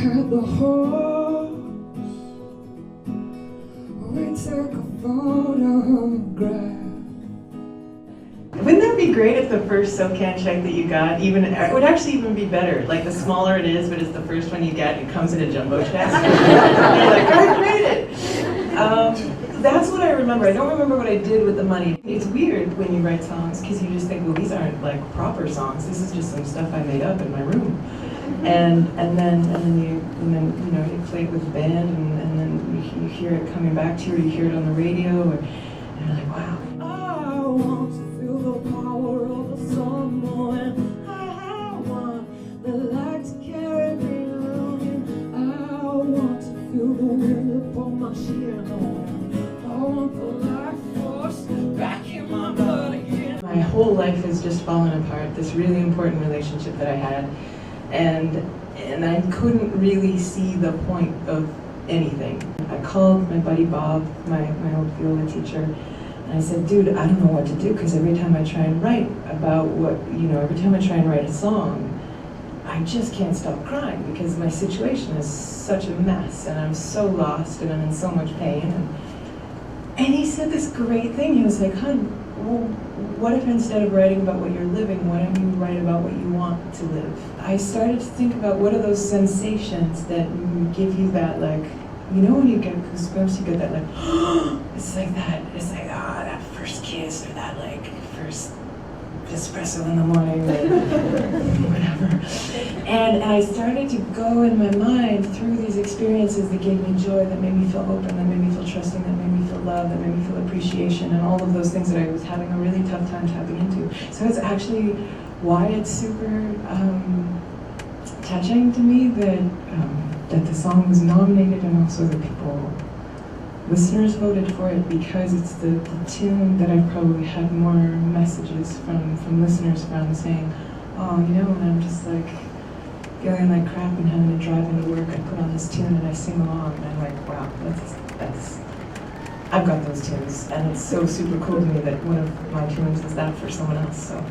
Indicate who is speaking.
Speaker 1: had the horse. We took a photograph.
Speaker 2: Wouldn't that be great if the first SOCAN check that you got, it would actually even be better. Like the smaller it is, but it's the first one you get, it comes in a jumbo check. And you're like, I made it! That's what I remember. I don't remember what I did with the money. It's weird when you write songs because you just think, well, these aren't like proper songs. This is just some stuff I made up in my room. And then you play it with the band, and then you hear it coming back to you, or you hear it on the radio, and you're like, wow.
Speaker 1: I want to feel the power of the sun, and I want the light to carry me along. I want to feel the wind upon my shin. I want the life force back in my blood again.
Speaker 2: My whole life has just fallen apart. This really important relationship that I had, and I couldn't really see the point of anything. I called my buddy Bob, my old viola teacher, and I said, dude, I don't know what to do, because every time I try and write about every time I try and write a song, I just can't stop crying because my situation is such a mess, and I'm so lost, and I'm in so much pain. And he said this great thing. He was like, hun, well, what if instead of writing about what you're living, why don't you write about what you want to live? I started to think about what are those sensations that give you that, like, when you get goosebumps, you get that, like, it's like that first kiss, or that, like, first espresso in the morning, or whatever. And I started to go in my mind through these experiences that gave me joy, that made me feel open, that made me feel trusting, that made me feel love, that made me feel appreciation, and all of those things that I was having a really tough time tapping into. So it's actually why it's super touching to me that the song was nominated, and also that listeners voted for it, because it's the tune that I've probably had more messages from listeners from saying, oh, when I'm just like feeling like crap and having to drive into work, I put on this tune and I sing along, and I'm like, wow, I've got those tunes, and it's so super cool to me that one of my tunes is that for someone else, so,